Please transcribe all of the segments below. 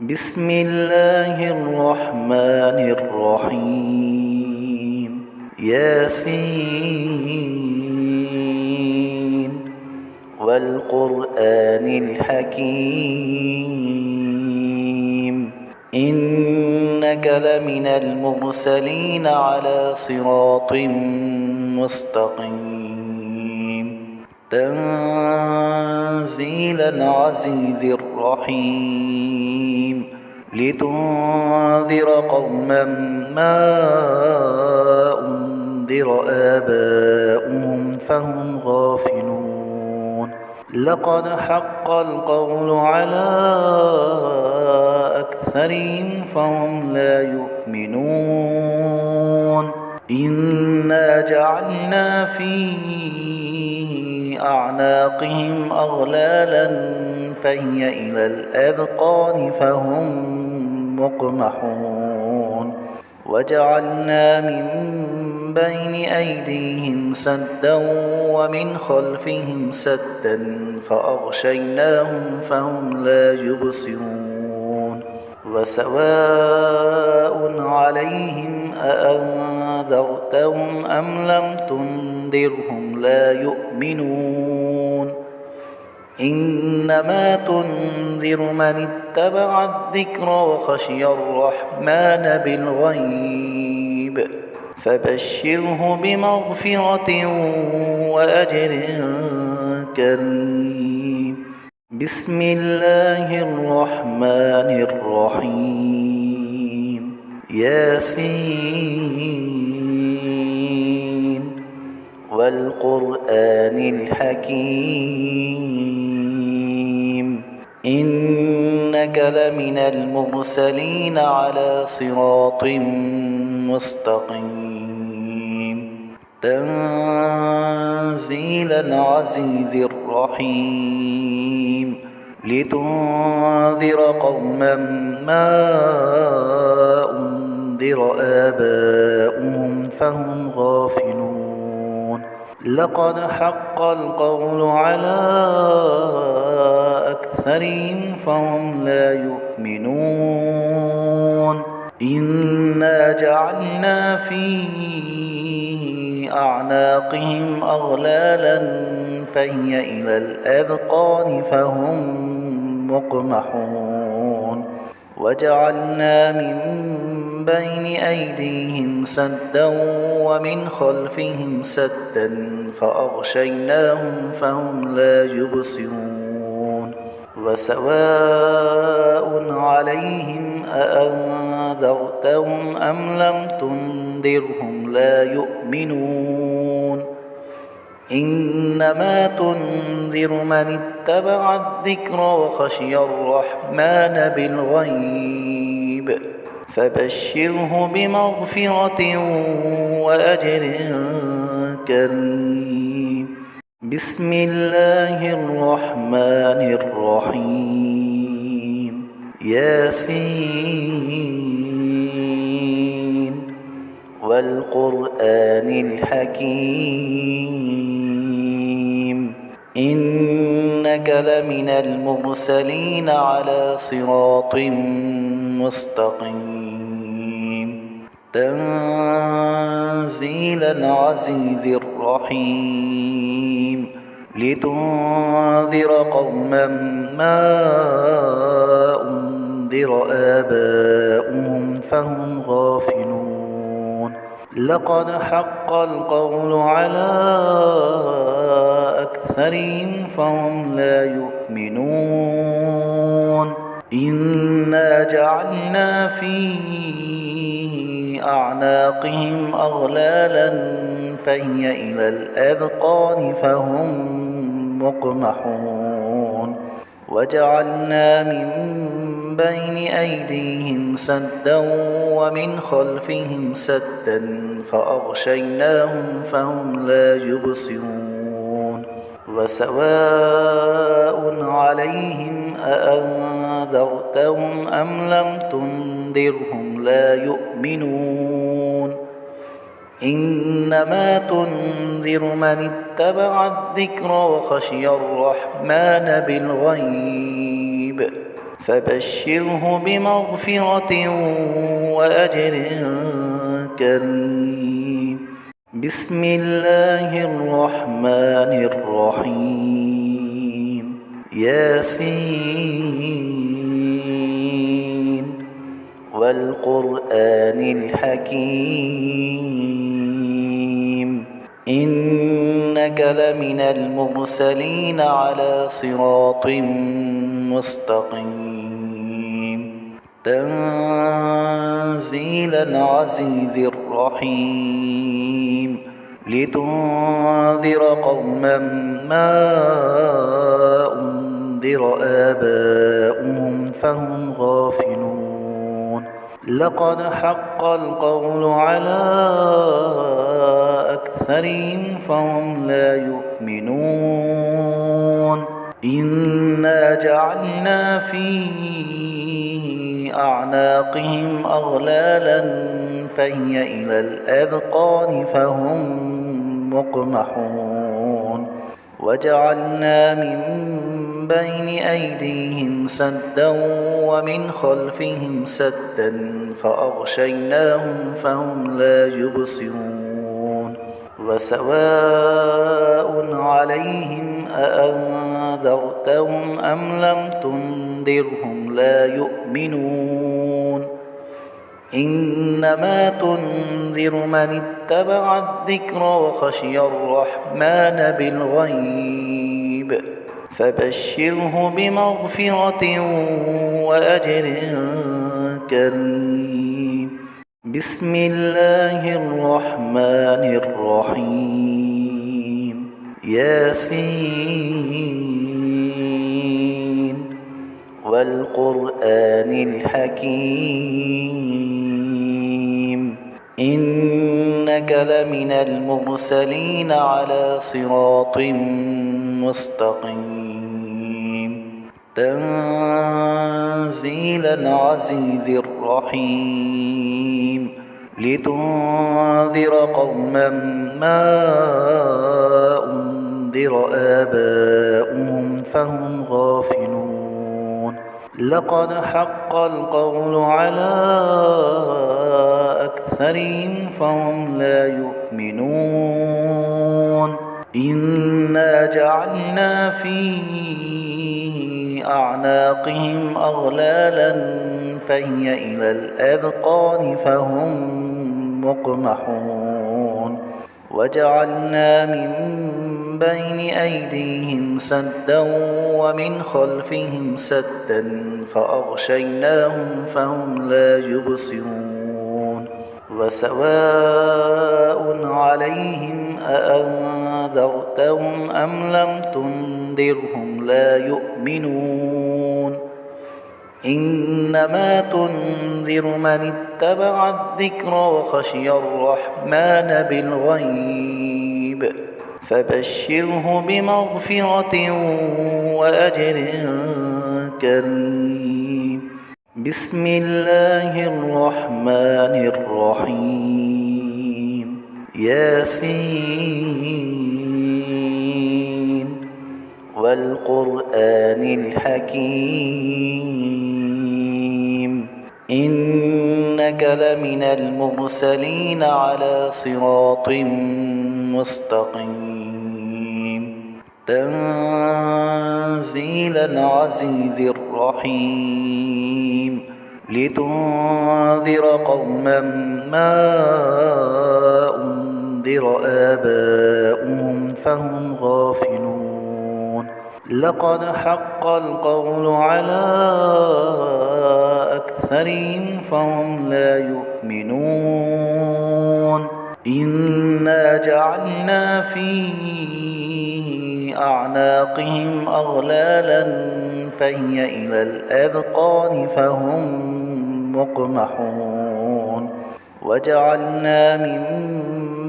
بسم الله الرحمن الرحيم ياسين والقرآن الحكيم إنك لمن المرسلين على صراط مستقيم تنزيل العزيز الرحيم لتنذر قوما ما أنذر آباؤهم فهم غافلون لقد حق القول على أكثرهم فهم لا يؤمنون إنا جعلنا في أعناقهم أغلالا فهي إلى الأذقان فهم مقمحون وجعلنا من بين أيديهم سدا ومن خلفهم سدا فأغشيناهم فهم لا يبصرون وسواء عليهم أأنذرتهم أم لم تنذرهم لا يؤمنون إنما تنذر من اتبع الذكر وخشي الرحمن بالغيب فبشره بمغفرة وأجر كريم بسم الله الرحمن الرحيم ياسين والقرآن الحكيم إنك لمن المرسلين على صراط مستقيم تنزيل العزيز الرحيم لتنذر قوما ما أنذر آباؤهم فهم غافلون لقد حق القول على أكثرهم فهم لا يؤمنون إنا جعلنا في أعناقهم أغلالا فهي إلى الأذقان فهم مقمحون وجعلنا من بين أيديهم سدا ومن خلفهم سدا فأغشيناهم فهم لا يبصرون وسواء عليهم أأنذرتهم أم لم تنذرهم لا يؤمنون إنما تنذر من اتبع الذكر وخشي الرحمن بالغيب فبشره بمغفرة وأجر كريم بسم الله الرحمن الرحيم ياسين والقرآن الحكيم إنك لمن المرسلين على صراط مستقيم تنزيل العزيز الرحيم لتنذر قوما ما أنذر آباؤهم فهم غافلون لقد حق القول على أكثرهم فهم لا يؤمنون إنا جعلنا في أعناقهم أغلالا فهي إلى الأذقان فهم مقمحون وجعلنا من بين أيديهم سدا ومن خلفهم سدا فأغشيناهم فهم لا يبصرون وسواء عليهم أأنذرتهم أم لم تنذرهم لا يؤمنون إنما تنذر من اتبع الذكر وخشي الرحمن بالغيب فبشره بمغفرة وأجر كريم. بسم الله الرحمن الرحيم. ياسين والقرآن الحكيم إنك لمن المرسلين على صراط مستقيم تنزيل العزيز الرحيم لتنذر قوما ما أنذر آباؤهم فهم غافلون لقد حق القول على أكثرهم فهم لا يؤمنون إنا جعلنا في أعناقهم أغلالا فهي إلى الأذقان فهم مقمحون وجعلنا من بين أيديهم سدا ومن خلفهم سدا فأغشيناهم فهم لا يبصرون وسواء عليهم أأنذرتهم أم لم تنذرهم لا يؤمنون إنما تنذر من اتبع الذكر وخشي الرحمن بالغيب فبشره بمغفرة وأجر كريم. بسم الله الرحمن الرحيم. ياسين والقرآن الحكيم إنك لمن المرسلين على صراط مستقيم تنزيل العزيز الرحيم لتنذر قوما ما أنذر آباؤهم فهم غافلون لقد حق القول على أكثرهم فهم لا يؤمنون إنا جعلنا في أعناقهم أغلالا فهي إلى الأذقان فهم مقمحون وجعلنا من بين أيديهم سدا ومن خلفهم سدا فأغشيناهم فهم لا يبصرون وسواء عليهم أأنذرتهم أم لم تنذرهم لا يؤمنون إنما تنذر من اتبع الذكر وخشي الرحمن بالغيب فبشره بمغفرة وأجر كريم. بسم الله الرحمن الرحيم. ياسين والقرآن الحكيم إنك لمن المرسلين على صراط مستقيم تنزيل العزيز الرحيم لتنذر قوما ما أنذر آباؤهم فهم غافلون لقد حق القول على أكثرهم فهم لا يؤمنون إنا جعلنا في أعناقهم أغلالا فهي إلى الأذقان فهم مقمحون وجعلنا من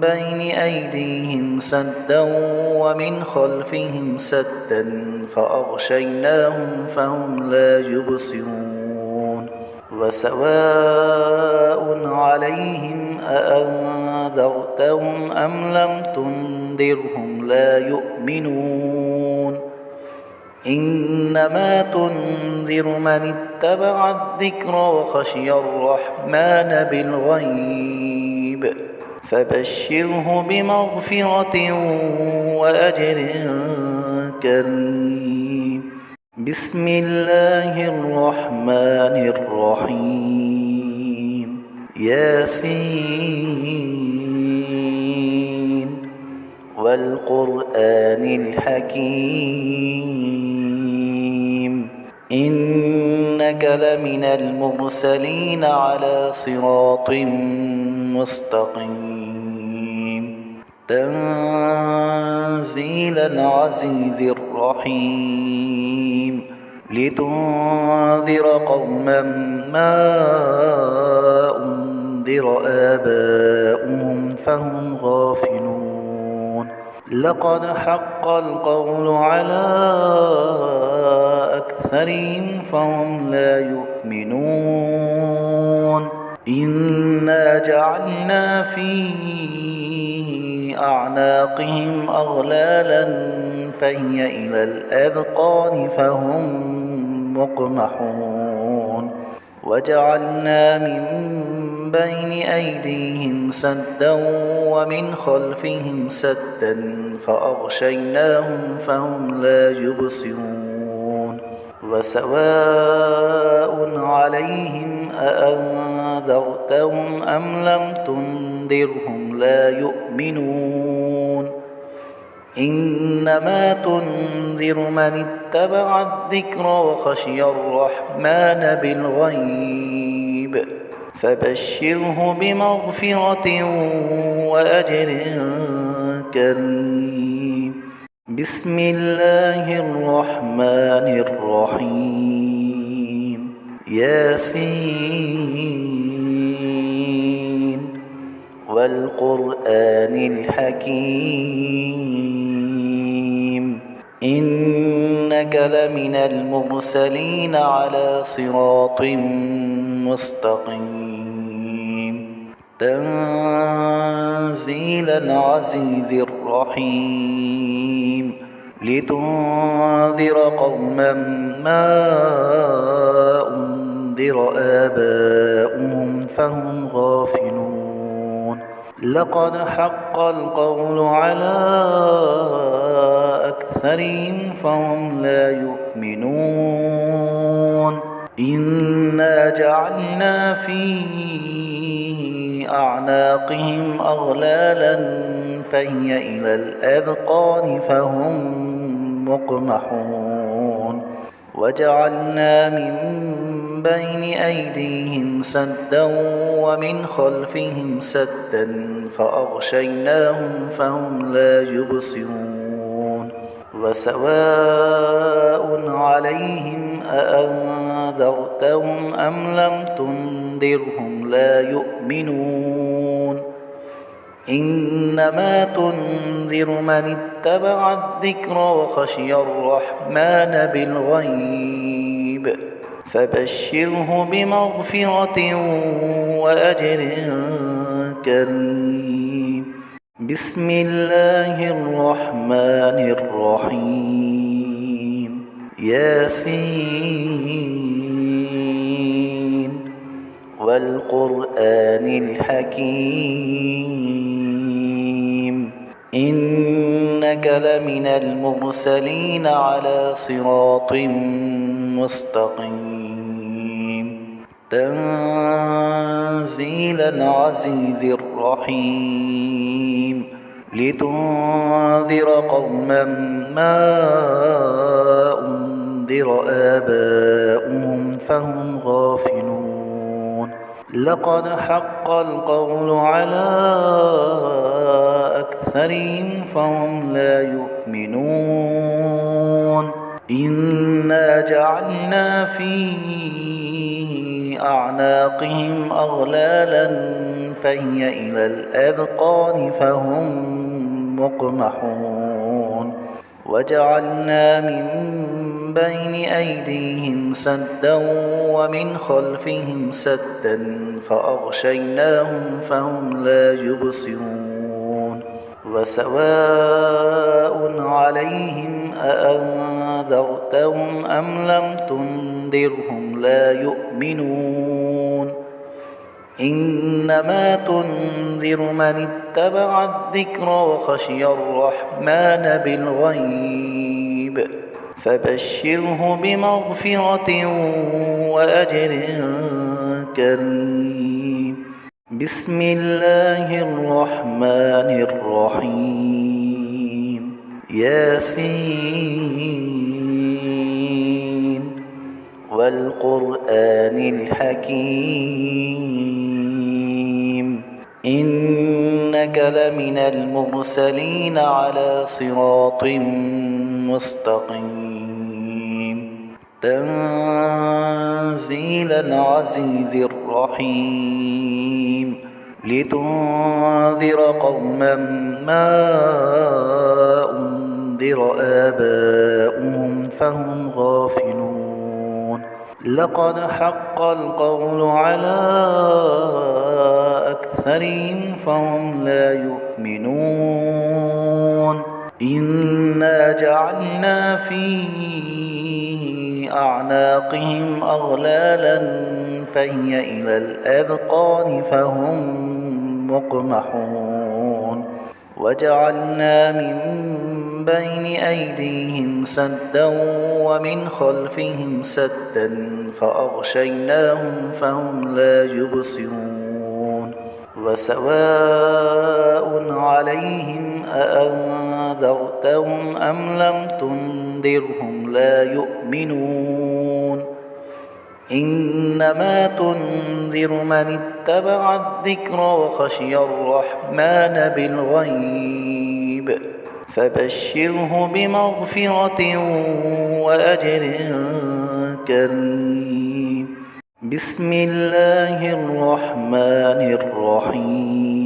بين أيديهم سدا ومن خلفهم سدا فأغشيناهم فهم لا يبصرون وسواء عليهم أأنذرتهم أم لم تنذرهم لا يؤمنون إنما تنذر من اتبع الذكر وخشي الرحمن بالغيب فبشره بمغفرة وأجر كريم. بسم الله الرحمن الرحيم. ياسين والقرآن الحكيم إنك لمن المرسلين على صراط مستقيم تنزيل العزيز الرحيم لتنذر قوما ما أنذر آباؤهم فهم غافلون لقد حق القول على أكثرهم فهم لا يؤمنون إنا جعلنا في أعناقهم أغلالا فهي إلى الأذقان فهم مقمحون وجعلنا من بين أيديهم سدا ومن خلفهم سدا فأغشيناهم فهم لا يبصرون وسواء عليهم أأنذرتهم أم لم تنذرهم لا يؤمنون إنما تنذر من اتبع الذكر وخشي الرحمن بالغيب فبشره بمغفرة وأجر كريم. بسم الله الرحمن الرحيم. ياسين والقرآن الحكيم إنك لمن المرسلين على صراط مستقيم تنزيل العزيز الرحيم لتنذر قوما ما أنذر آباؤهم فهم غافلون لقد حق القول على أكثرهم فهم لا يؤمنون إنا جعلنا في أعناقهم أغلالا فهي إلى الأذقان فهم مقمحون وجعلنا من بين أيديهم سدا ومن خلفهم سدا فأغشيناهم فهم لا يبصرون وسواء عليهم أأنذرتهم أم لم تنذرهم لا يؤمنون إنما تنذر من اتبع الذكر وخشي الرحمن بالغيب فبشره بمغفرة وأجر كريم. بسم الله الرحمن الرحيم. ياسين والقرآن الحكيم إنك لمن المرسلين على صراط مستقيم تنزيل العزيز الرحيم لتنذر قوما ما أنذر آباؤهم فهم غافلون لقد حق القول على أكثرهم فهم لا يؤمنون إنا جعلنا في أعناقهم أغلالا فهي إلى الأذقان فهم مقمحون وجعلنا من بين أيديهم سدا ومن خلفهم سدا فأغشيناهم فهم لا يبصرون وسواء عليهم أأنذرتهم أم لم تنذرهم لا يؤمنون إنما تنذر من اتبع الذكر وخشي الرحمن بالغيب فبشره بمغفرة وأجر كريم بسم الله الرحمن الرحيم ياسين والقرآن الحكيم إنك لمن المرسلين على صراط مستقيم تنزيل العزيز الرحيم لتنذر قوما ما أنذر آباؤهم فهم غافلون لقد حق القول على أكثرهم فهم لا يؤمنون إنا جعلنا في أعناقهم أغلالا فهي إلى الأذقان فهم مقمحون وجعلنا من بين أيديهم سدا ومن خلفهم سدا فأغشيناهم فهم لا يبصرون وسواء عليهم أأنذرتهم أم لم تنذرهم لا يؤمنون إنما تنذر من اتبع الذكر وخشي الرحمن بالغيب فبشره بمغفرة وأجر كريم بسم الله الرحمن الرحيم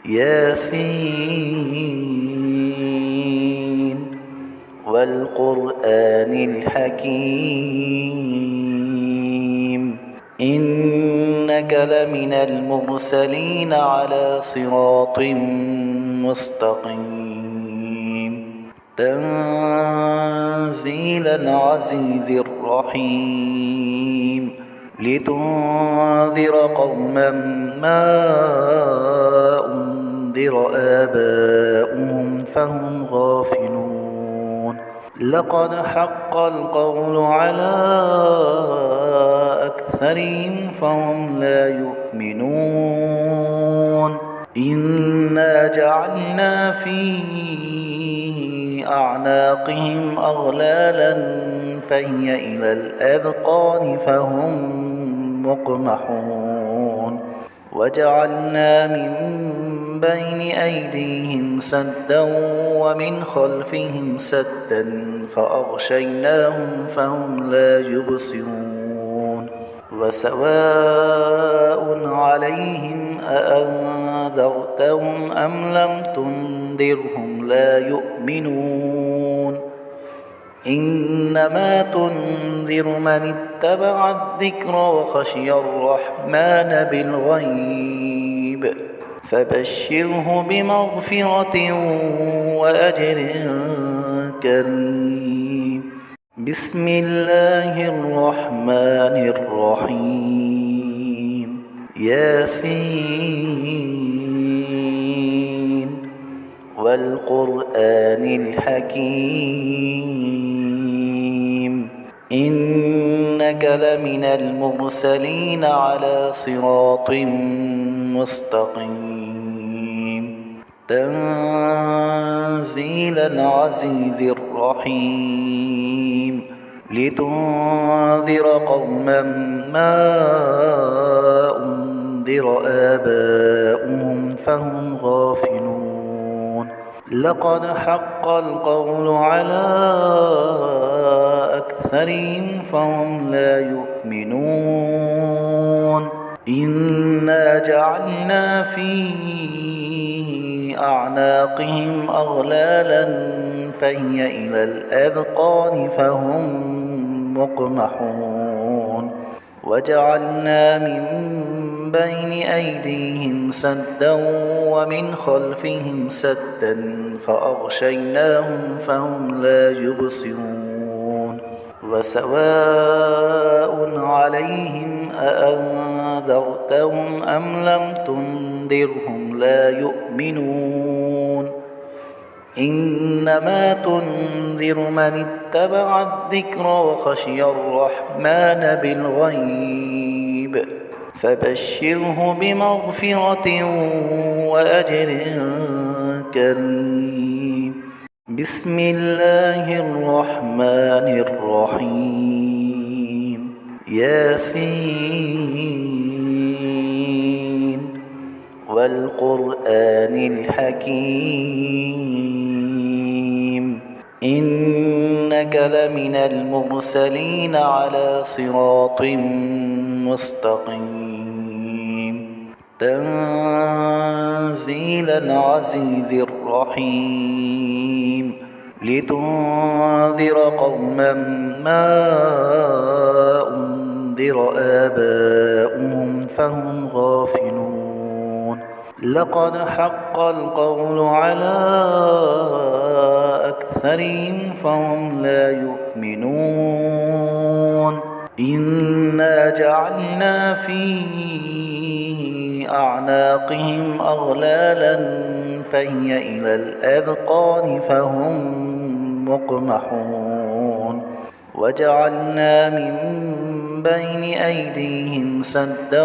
ياسين والقرآن الحكيم إنك لمن المرسلين على صراط مستقيم تنزيل العزيز الرحيم لتنذر قوما ما أنذر آباؤهم فهم غافلون لقد حق القول على أكثرهم فهم لا يؤمنون إنا جعلنا في أعناقهم أغلالا فهي إلى الأذقان فهم مقمحون وجعلنا من بين أيديهم سدا ومن خلفهم سدا فأغشيناهم فهم لا يبصرون وسواء عليهم أأنذرتهم أم لم تنذرهم لا يؤمنون إنما تنذر من اتبع الذكر وخشي الرحمن بالغيب فبشره بمغفرة وأجر كريم بسم الله الرحمن الرحيم ياسين والقرآن الحكيم إنك لمن المرسلين على صراط مستقيم تنزيل العزيز الرحيم لتنذر قوما ما أنذر آباؤهم فهم غافلون لقد حق القول على أكثرهم فهم لا يؤمنون إنا جعلنا في أعناقهم أغلالا فهي إلى الأذقان فهم مقمحون وجعلنا من بين أيديهم سدا ومن خلفهم سدا فأغشيناهم فهم لا يبصرون وسواء عليهم أأنذرتهم أم لم تنذرهم لا يؤمنون إنما تنذر من اتبع الذكر وخشي الرحمن بالغيب فبشره بمغفرة وأجر كريم بسم الله الرحمن الرحيم ياسين والقرآن الحكيم إنك لمن المرسلين على صراط مستقيم تنزيل العزيز الرحيم لتنذر قوما ما أنذر آباؤهم فهم غافلون لقد حق القول على أكثرهم فهم لا يؤمنون إنا جعلنا في أعناقهم أغلالا فهي إلى الأذقان فهم مقمحون وجعلنا من بين أيديهم سدا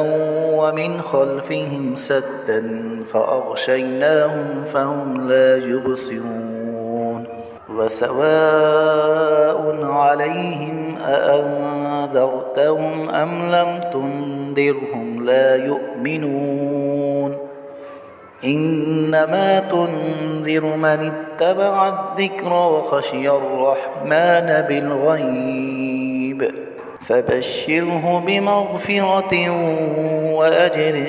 ومن خلفهم سدا فأغشيناهم فهم لا يبصرون وسواء عليهم أأنذرتهم أم لم تنذرهم لا يؤمنون إنما تنذر من اتبع الذكر وخشي الرحمن بالغيب فبشره بمغفرة وأجر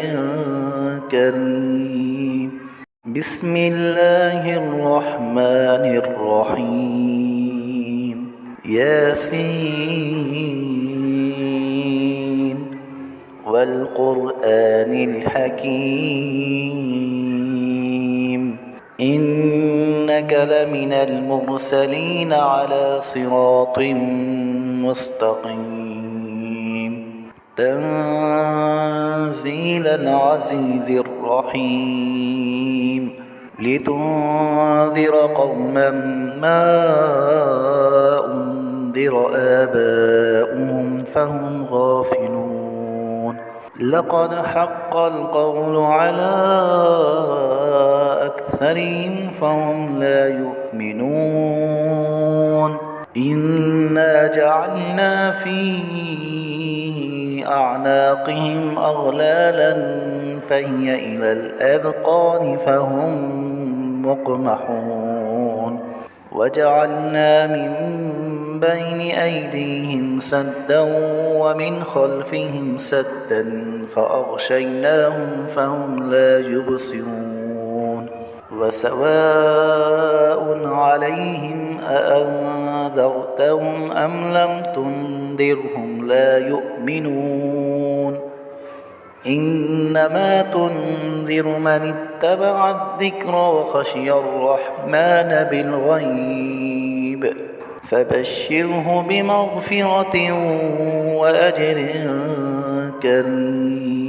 كريم بسم الله الرحمن الرحيم ياسين والقرآن الحكيم إنك لمن المرسلين على صراط مستقيم تنزيل العزيز الرحيم لتنذر قوما ما أنذر آباؤهم فهم غافلون لقد حق القول على أكثرهم فهم لا يؤمنون إنا جعلنا في أعناقهم أغلالا فهي إلى الأذقان فهم مقمحون وجعلنا من بين أيديهم سدا ومن خلفهم سدا فأغشيناهم فهم لا يبصرون وسواء عليهم أأنذرتهم أم لم تنذرهم لا يؤمنون إنما تنذر من اتبع الذكر وخشي الرحمن بالغيب فبشره بمغفرة وأجر كريم